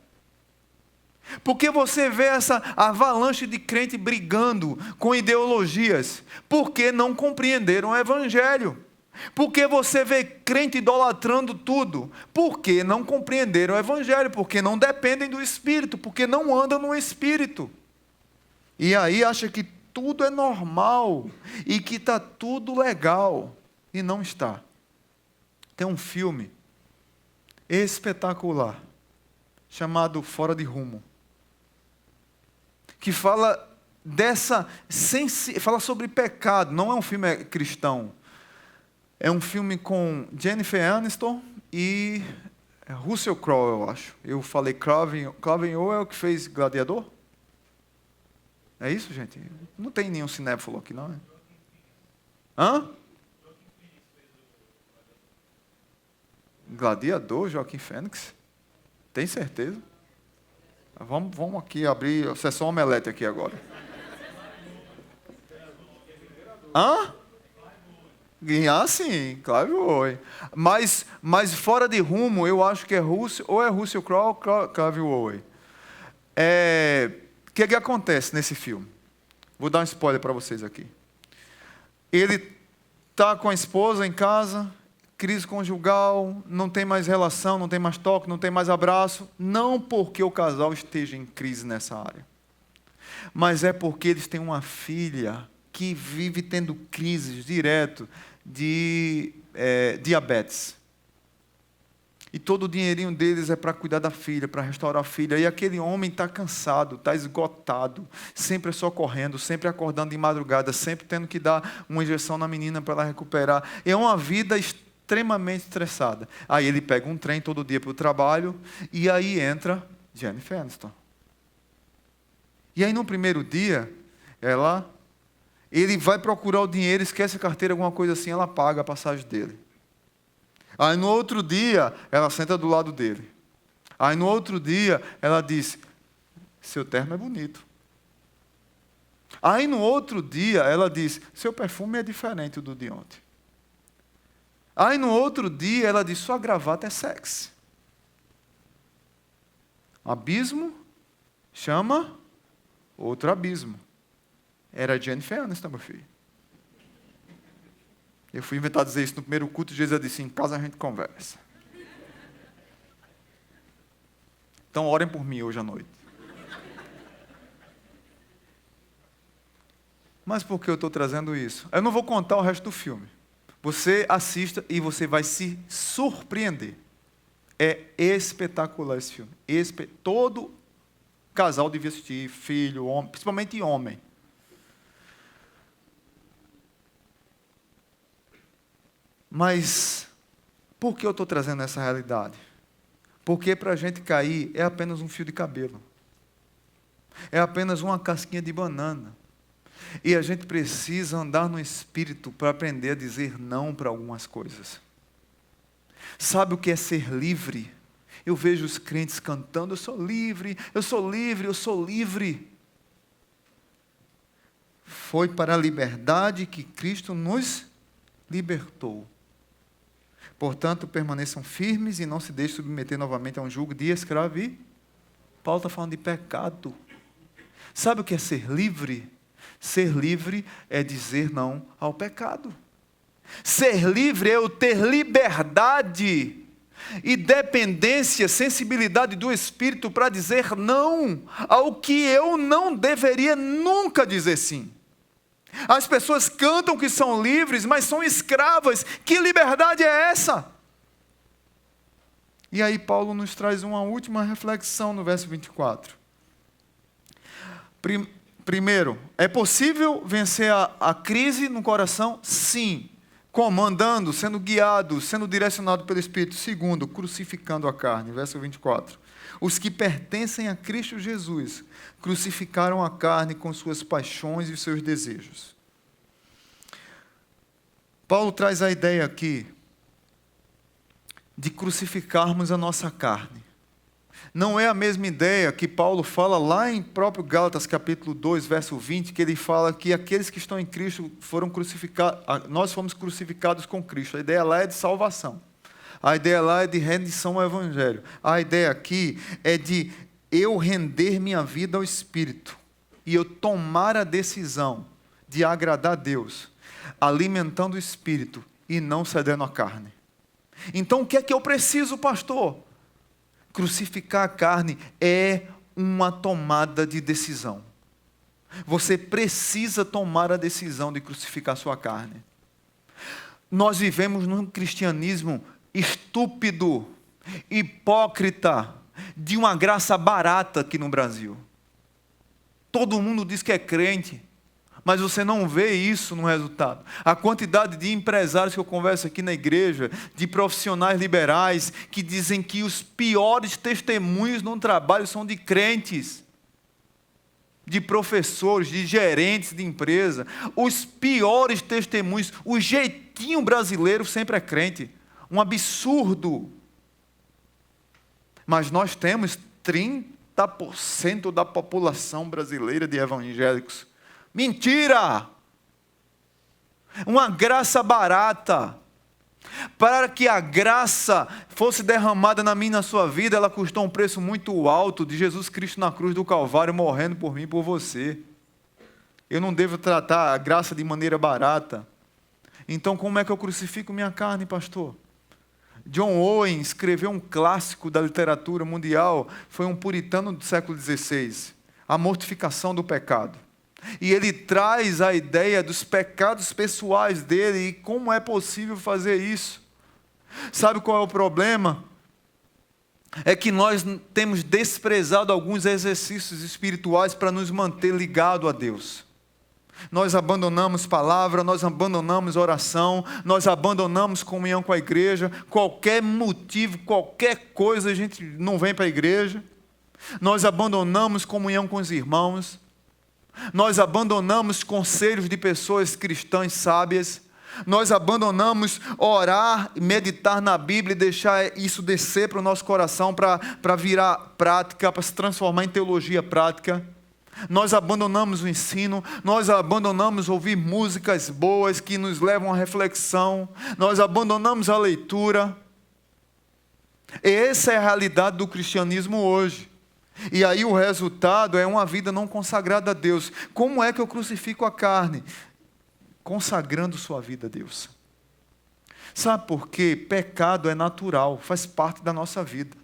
Porque você vê essa avalanche de crente brigando com ideologias, porque não compreenderam o Evangelho. Porque você vê crente idolatrando tudo, porque não compreenderam o Evangelho, porque não dependem do Espírito, porque não andam no Espírito. E aí acha que tudo é normal e que está tudo legal, e não está. Tem um filme espetacular, chamado Fora de Rumo, que fala fala sobre pecado. Não é um filme cristão. É um filme com Jennifer Aniston e Russell Crowe, eu acho. Eu falei Clive Owen, que fez Gladiador? É isso, gente? Não tem nenhum cinéfilo aqui, não é? Hã? Gladiador, Joaquim Fênix? Tem certeza? Vamos aqui abrir a sessão omelete aqui agora. Hã? Ah, sim, claro. Mas Fora de Rumo, eu acho que é Russell Crowe ou Clive Owen. O que acontece nesse filme? Vou dar um spoiler para vocês aqui. Ele está com a esposa em casa, crise conjugal, não tem mais relação, não tem mais toque, não tem mais abraço. Não porque o casal esteja em crise nessa área, mas é porque eles têm uma filha que vive tendo crises direto de diabetes. E todo o dinheirinho deles é para cuidar da filha, para restaurar a filha. E aquele homem está cansado, está esgotado, sempre é só correndo, sempre acordando de madrugada, sempre tendo que dar uma injeção na menina para ela recuperar. É uma vida extremamente estressada. Aí ele pega um trem todo dia para o trabalho, e aí entra Jennifer Aniston. E aí no primeiro dia, ele vai procurar o dinheiro, esquece a carteira, alguma coisa assim, ela paga a passagem dele. Aí no outro dia, ela senta do lado dele. Aí no outro dia, ela diz, seu terno é bonito. Aí no outro dia, ela diz, seu perfume é diferente do de ontem. Aí no outro dia, ela diz, sua gravata é sexy. Abismo chama outro abismo. Era Jennifer Aniston, meu filho. Eu fui inventar dizer isso no primeiro culto, Jesus disse, em casa a gente conversa. Então orem por mim hoje à noite. Mas por que eu estou trazendo isso? Eu não vou contar o resto do filme. Você assista e você vai se surpreender. É espetacular esse filme. Todo casal devia assistir, filho, homem, principalmente homem. Mas por que eu estou trazendo essa realidade? Porque para a gente cair é apenas um fio de cabelo. É apenas uma casquinha de banana. E a gente precisa andar no Espírito para aprender a dizer não para algumas coisas. Sabe o que é ser livre? Eu vejo os crentes cantando, eu sou livre, eu sou livre, eu sou livre. Foi para a liberdade que Cristo nos libertou. Portanto, permaneçam firmes e não se deixem submeter novamente a um jugo de escravidão. Paulo está falando de pecado. Sabe o que é ser livre? Ser livre é dizer não ao pecado. Ser livre é eu ter liberdade e dependência, sensibilidade do Espírito para dizer não ao que eu não deveria nunca dizer sim. As pessoas cantam que são livres, mas são escravas. Que liberdade é essa? E aí Paulo nos traz uma última reflexão no verso 24. Primeiro, é possível vencer a crise no coração? Sim. Como? Andando, sendo guiado, sendo direcionado pelo Espírito. Segundo, crucificando a carne. Verso 24. Os que pertencem a Cristo Jesus crucificaram a carne com suas paixões e seus desejos. Paulo traz a ideia aqui de crucificarmos a nossa carne. Não é a mesma ideia que Paulo fala lá em próprio Gálatas capítulo 2, verso 20, que ele fala que aqueles que estão em Cristo foram crucificados, nós fomos crucificados com Cristo. A ideia lá é de salvação. A ideia lá é de rendição ao Evangelho. A ideia aqui é de eu render minha vida ao Espírito e eu tomar a decisão de agradar a Deus, alimentando o Espírito e não cedendo à carne. Então o que é que eu preciso, pastor? Crucificar a carne é uma tomada de decisão. Você precisa tomar a decisão de crucificar sua carne. Nós vivemos num cristianismo estúpido, hipócrita, de uma graça barata aqui no Brasil. Todo mundo diz que é crente, mas você não vê isso no resultado. A quantidade de empresários que eu converso aqui na igreja, de profissionais liberais, que dizem que os piores testemunhos no trabalho são de crentes, de professores, de gerentes de empresa. Os piores testemunhos, o jeitinho brasileiro sempre é crente. Um absurdo. Mas nós temos 30% da população brasileira de evangélicos. Mentira! Uma graça barata. Para que a graça fosse derramada na minha e na sua vida, ela custou um preço muito alto de Jesus Cristo na cruz do Calvário, morrendo por mim e por você. Eu não devo tratar a graça de maneira barata. Então, como é que eu crucifico minha carne, pastor? John Owen escreveu um clássico da literatura mundial, foi um puritano do século XVI, A Mortificação do Pecado. E ele traz a ideia dos pecados pessoais dele e como é possível fazer isso. Sabe qual é o problema? É que nós temos desprezado alguns exercícios espirituais para nos manter ligados a Deus. Nós abandonamos palavra, nós abandonamos oração, nós abandonamos comunhão com a igreja. Qualquer motivo, qualquer coisa, a gente não vem para a igreja. Nós abandonamos comunhão com os irmãos. Nós abandonamos conselhos de pessoas cristãs sábias. Nós abandonamos orar, meditar na Bíblia e deixar isso descer para o nosso coração para virar prática, para se transformar em teologia prática. Nós abandonamos o ensino, nós abandonamos ouvir músicas boas que nos levam à reflexão, nós abandonamos a leitura. Essa é a realidade do cristianismo hoje. E aí o resultado é uma vida não consagrada a Deus. Como é que eu crucifico a carne? Consagrando sua vida a Deus. Sabe por quê? Pecado é natural, faz parte da nossa vida.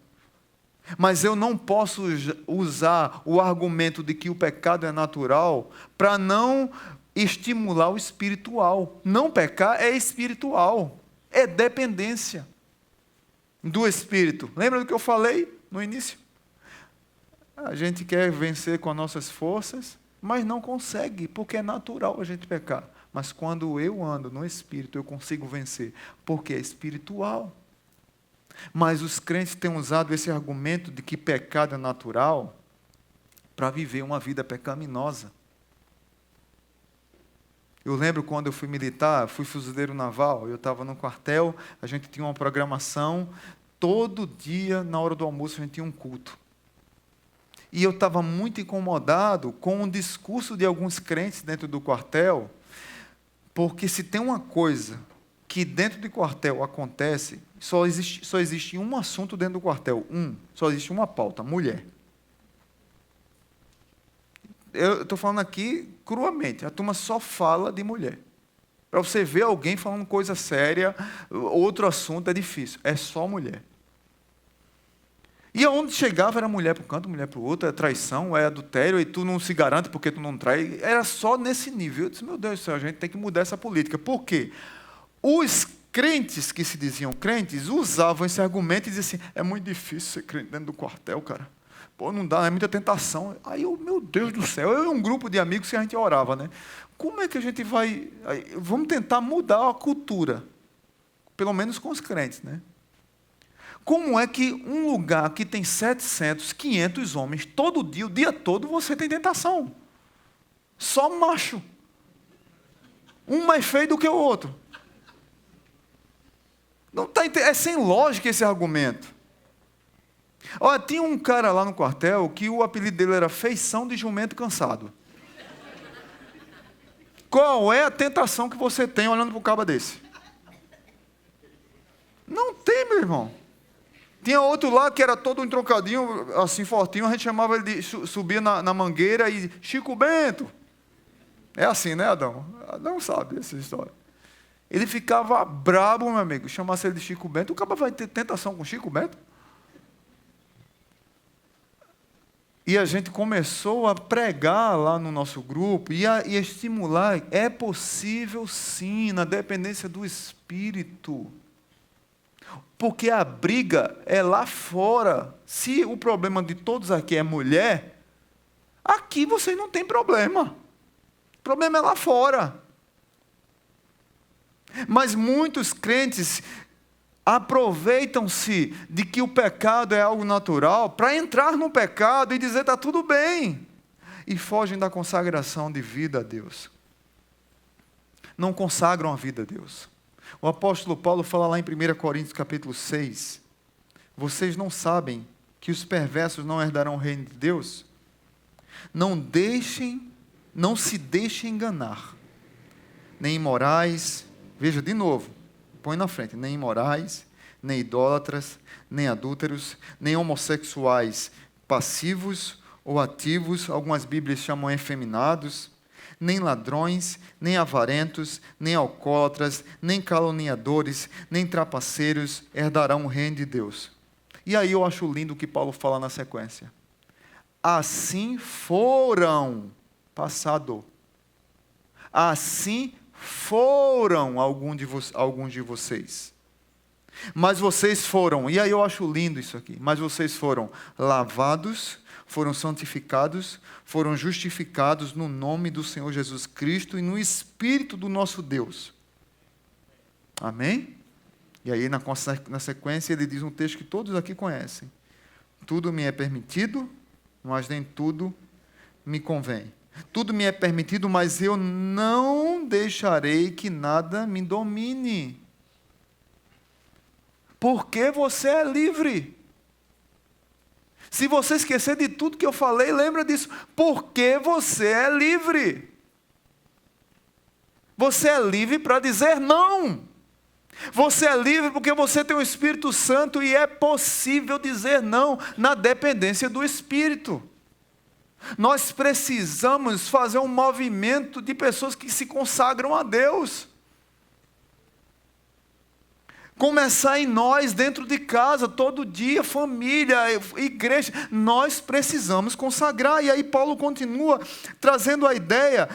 Mas eu não posso usar o argumento de que o pecado é natural para não estimular o espiritual. Não pecar é espiritual, é dependência do Espírito. Lembra do que eu falei no início? A gente quer vencer com as nossas forças, mas não consegue, porque é natural a gente pecar. Mas quando eu ando no Espírito, eu consigo vencer, porque é espiritual. Mas os crentes têm usado esse argumento de que pecado é natural para viver uma vida pecaminosa. Eu lembro quando eu fui militar, fui fuzileiro naval, eu estava no quartel, a gente tinha uma programação, todo dia, na hora do almoço, a gente tinha um culto. E eu estava muito incomodado com o discurso de alguns crentes dentro do quartel, porque se tem uma coisa que dentro do quartel acontece, só existe um assunto dentro do quartel, só existe uma pauta, mulher. Eu estou falando aqui cruamente, a turma só fala de mulher. Para você ver alguém falando coisa séria, outro assunto é difícil, é só mulher. E aonde chegava era mulher para um canto, mulher para o outro, é traição, é adultério, e tu não se garante porque tu não trai. Era só nesse nível. Eu disse, meu Deus do céu, a gente tem que mudar essa política. Por quê? Os crentes que se diziam crentes usavam esse argumento e diziam assim, é muito difícil ser crente dentro do quartel, cara. Pô, não dá, é muita tentação. Aí eu, meu Deus do céu, eu e um grupo de amigos que a gente orava, né? Como é que a gente vai... Vamos tentar mudar a cultura, pelo menos com os crentes, né? Como é que um lugar que tem 700, 500 homens, todo dia, o dia todo, você tem tentação? Só macho. Um mais feio do que o outro. Não tá, é sem lógica esse argumento. Olha, tinha um cara lá no quartel que o apelido dele era Feição de Jumento Cansado. Qual é a tentação que você tem olhando para um caba desse? Não tem, meu irmão. Tinha outro lá que era todo entroncadinho, assim fortinho, a gente chamava ele de subia na mangueira e Chico Bento. É assim, né, Adão? Adão sabe essa história. Ele ficava brabo, meu amigo, chamasse ele de Chico Bento. O cara vai ter tentação com Chico Bento? E a gente começou a pregar lá no nosso grupo e a estimular. É possível sim, na dependência do Espírito. Porque a briga é lá fora. Se o problema de todos aqui é mulher, aqui vocês não têm problema. O problema é lá fora. Mas muitos crentes aproveitam-se de que o pecado é algo natural para entrar no pecado e dizer está tudo bem. E fogem da consagração de vida a Deus. Não consagram a vida a Deus. O apóstolo Paulo fala lá em 1 Coríntios capítulo 6, vocês não sabem que os perversos não herdarão o reino de Deus? Não se deixem enganar, nem imorais, veja de novo, põe na frente, nem imorais, nem idólatras, nem adúlteros, nem homossexuais passivos ou ativos, algumas Bíblias chamam efeminados, nem ladrões, nem avarentos, nem alcoólatras, nem caluniadores, nem trapaceiros herdarão o reino de Deus. E aí eu acho lindo o que Paulo fala na sequência. Assim foram, passado. Assim foram alguns de vocês. Mas vocês foram, e aí eu acho lindo isso aqui, mas vocês foram lavados, foram santificados, foram justificados no nome do Senhor Jesus Cristo e no Espírito do nosso Deus. Amém? E aí na sequência ele diz um texto que todos aqui conhecem. Tudo me é permitido, mas nem tudo me convém. Tudo me é permitido, mas eu não deixarei que nada me domine. Porque você é livre. Se você esquecer de tudo que eu falei, lembra disso. Porque você é livre. Você é livre para dizer não. Você é livre porque você tem o Espírito Santo e é possível dizer não na dependência do Espírito. Nós precisamos fazer um movimento de pessoas que se consagram a Deus. Começar em nós, dentro de casa, todo dia, família, igreja. Nós precisamos consagrar. E aí Paulo continua trazendo a ideia,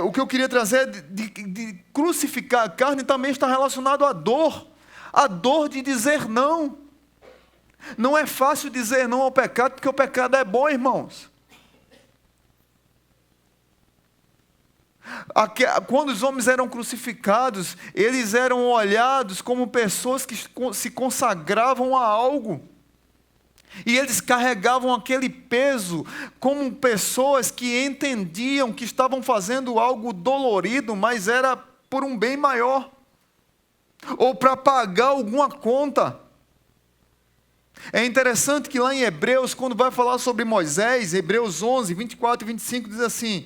o que eu queria trazer de crucificar a carne também está relacionado à dor. A dor de dizer não. Não é fácil dizer não ao pecado, porque o pecado é bom, irmãos. Quando os homens eram crucificados, eles eram olhados como pessoas que se consagravam a algo. E eles carregavam aquele peso como pessoas que entendiam que estavam fazendo algo dolorido, mas era por um bem maior. Ou para pagar alguma conta. É interessante que lá em Hebreus, quando vai falar sobre Moisés, Hebreus 11, 24 e 25, diz assim: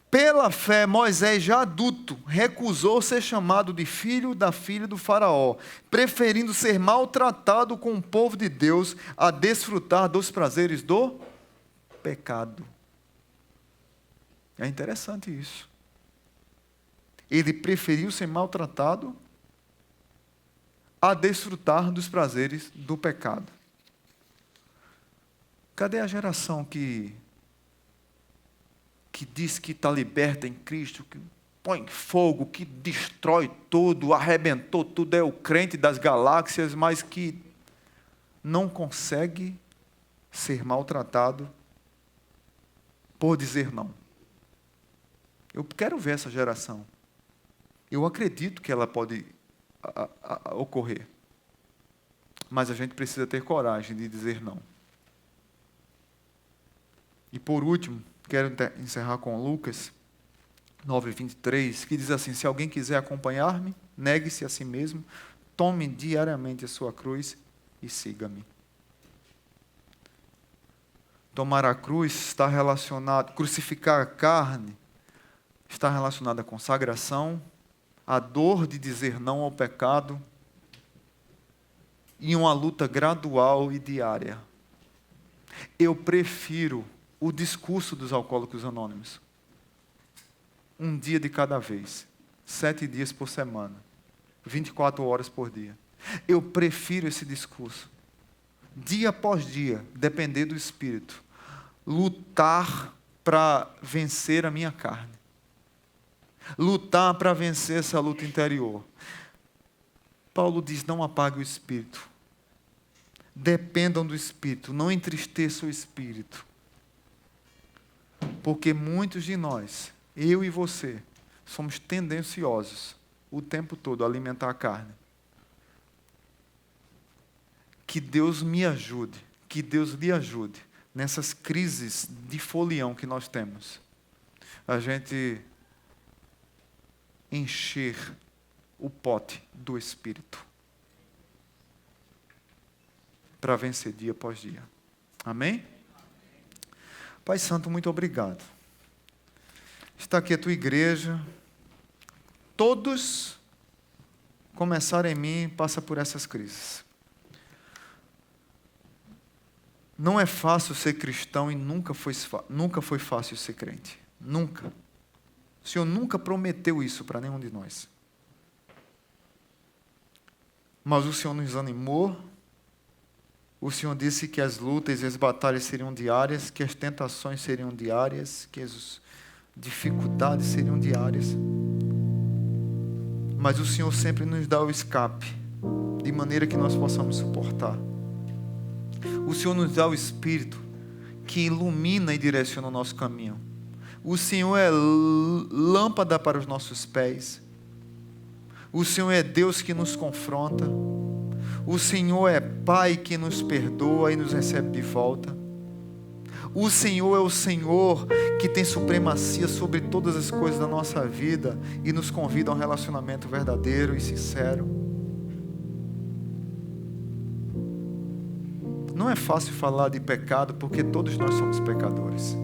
pela fé, Moisés, já adulto, recusou ser chamado de filho da filha do faraó, preferindo ser maltratado com o povo de Deus a desfrutar dos prazeres do pecado. É interessante isso. Ele preferiu ser maltratado a desfrutar dos prazeres do pecado. Cadê a geração que diz que está liberta em Cristo, que põe fogo, que destrói tudo, arrebentou tudo, é o crente das galáxias, mas que não consegue ser maltratado por dizer não. Eu quero ver essa geração. Eu acredito que ela pode ocorrer. Mas a gente precisa ter coragem de dizer não. E por último, quero encerrar com Lucas 9:23, que diz assim: se alguém quiser acompanhar-me, negue-se a si mesmo, tome diariamente a sua cruz e siga-me. Tomar a cruz está relacionado, crucificar a carne, está relacionado à consagração, à dor de dizer não ao pecado e uma luta gradual e diária. Eu prefiro o discurso dos Alcoólicos Anônimos. Um dia de cada vez, 7 dias por semana, 24 horas por dia. Eu prefiro esse discurso. Dia após dia, depender do Espírito. Lutar para vencer a minha carne. Lutar para vencer essa luta interior. Paulo diz: não apague o Espírito. Dependam do Espírito. Não entristeça o Espírito. Porque muitos de nós, eu e você, somos tendenciosos o tempo todo a alimentar a carne. Que Deus me ajude, que Deus lhe ajude nessas crises de folião que nós temos. A gente encher o pote do Espírito para vencer dia após dia. Amém? Pai Santo, muito obrigado. Está aqui a tua igreja. Todos começaram em mim, passa por essas crises. Não é fácil ser cristão e nunca foi fácil ser crente. Nunca. O Senhor nunca prometeu isso para nenhum de nós. Mas o Senhor nos animou. O Senhor disse que as lutas e as batalhas seriam diárias, que as tentações seriam diárias, que as dificuldades seriam diárias. Mas o Senhor sempre nos dá o escape, de maneira que nós possamos suportar. O Senhor nos dá o Espírito que ilumina e direciona o nosso caminho. O Senhor é lâmpada para os nossos pés. O Senhor é Deus que nos confronta. O Senhor é Pai que nos perdoa e nos recebe de volta. O Senhor é o Senhor que tem supremacia sobre todas as coisas da nossa vida e nos convida a um relacionamento verdadeiro e sincero. Não é fácil falar de pecado porque todos nós somos pecadores.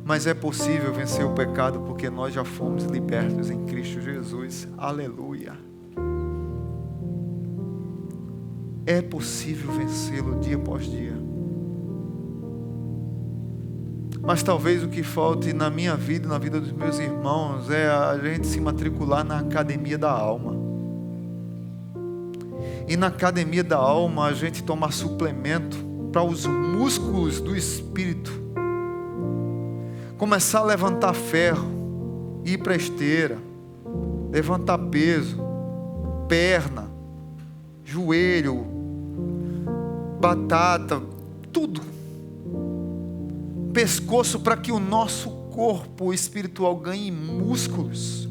Mas é possível vencer o pecado porque nós já fomos libertos em Cristo Jesus. Aleluia. É possível vencê-lo dia após dia. Mas talvez o que falte na minha vida e na vida dos meus irmãos é a gente se matricular na academia da alma. E na academia da alma a gente tomar suplemento para os músculos do espírito. Começar a levantar ferro, ir para a esteira, levantar peso, perna, joelho, batata, tudo. Pescoço, para que o nosso corpo espiritual ganhe músculos.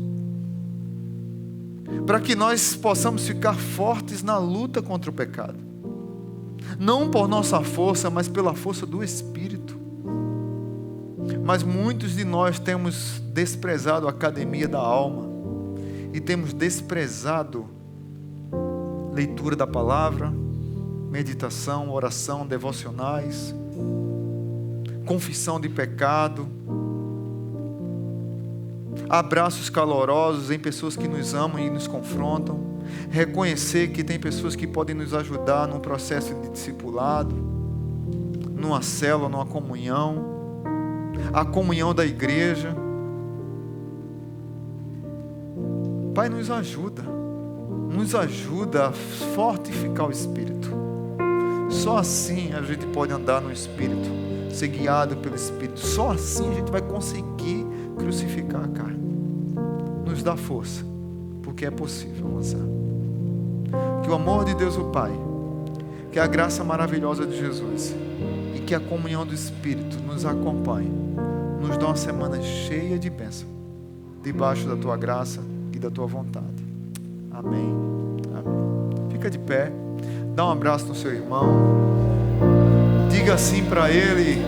Para que nós possamos ficar fortes na luta contra o pecado. Não por nossa força, mas pela força do Espírito. Mas muitos de nós temos desprezado a academia da alma. E temos desprezado leitura da palavra, meditação, oração, devocionais, confissão de pecado, abraços calorosos em pessoas que nos amam e nos confrontam, reconhecer que tem pessoas que podem nos ajudar num processo de discipulado, numa célula, numa comunhão, a comunhão da igreja. Pai, nos ajuda a fortificar o Espírito. Só assim a gente pode andar no Espírito, ser guiado pelo Espírito. Só assim a gente vai conseguir crucificar a carne. Nos dá força, porque é possível avançar. Que o amor de Deus o Pai, Que a graça maravilhosa de Jesus e que a comunhão do Espírito nos acompanhe, nos dê uma semana cheia de bênção, debaixo da tua graça e da tua vontade. Amém. Amém. Fica de pé, dá um abraço no seu irmão, diga assim para ele: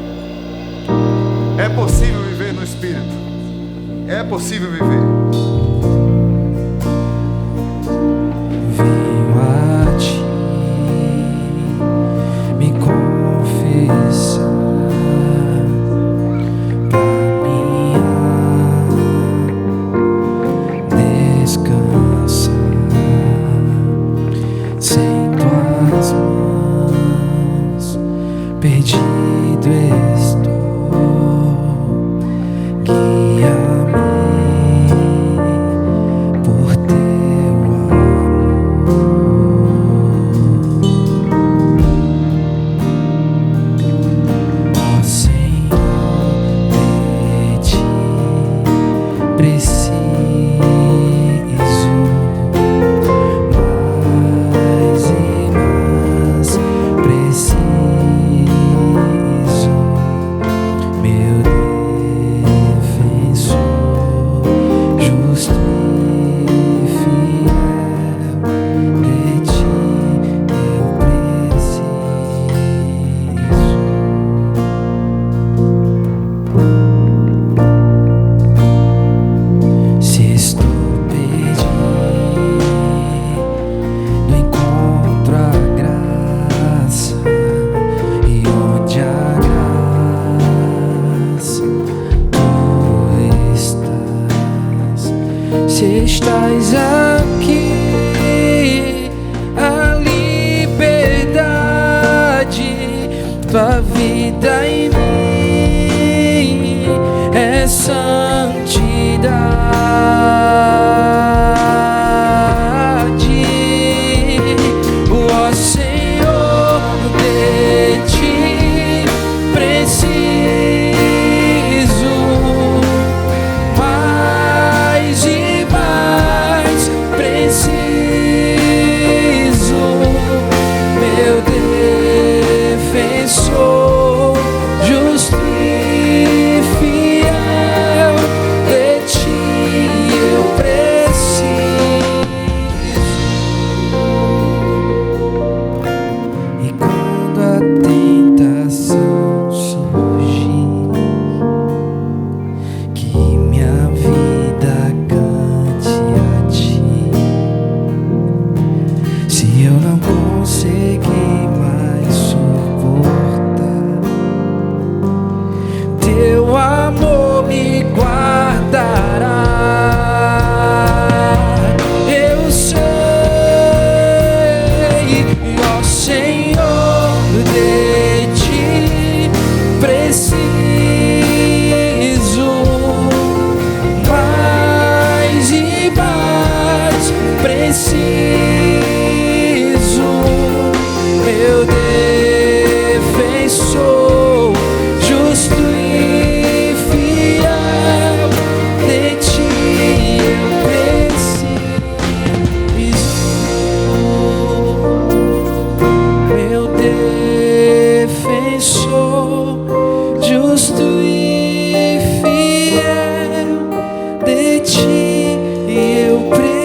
é possível viver no Espírito, é possível viver. Venho a ti me confessar, caminhar, descansar, sem tuas mãos, perdido estou. Guia-me por teu amor, ó Senhor, de ti preciso mais e mais, preciso, meu defensor, justo e fiel, de ti eu preciso. Se estou perdido, encontro a graça, e onde a graça tu estás. Se estás aqui, a liberdade, tua vida em mim é santidade. Ó Senhor, de ti preciso mais e mais, preciso, meu defensor, justo e fiel, de ti eu preciso. E quando a tentação surgir, que minha vida cante a ti. Se eu não conseguir mais suportar, teu amor me guardará. Eu sei, ó Senhor, de ti preciso mais e mais, preciso, meu defensor, justo e fiel, de ti eu preciso, meu defensor, justo e fiel, de ti eu preciso.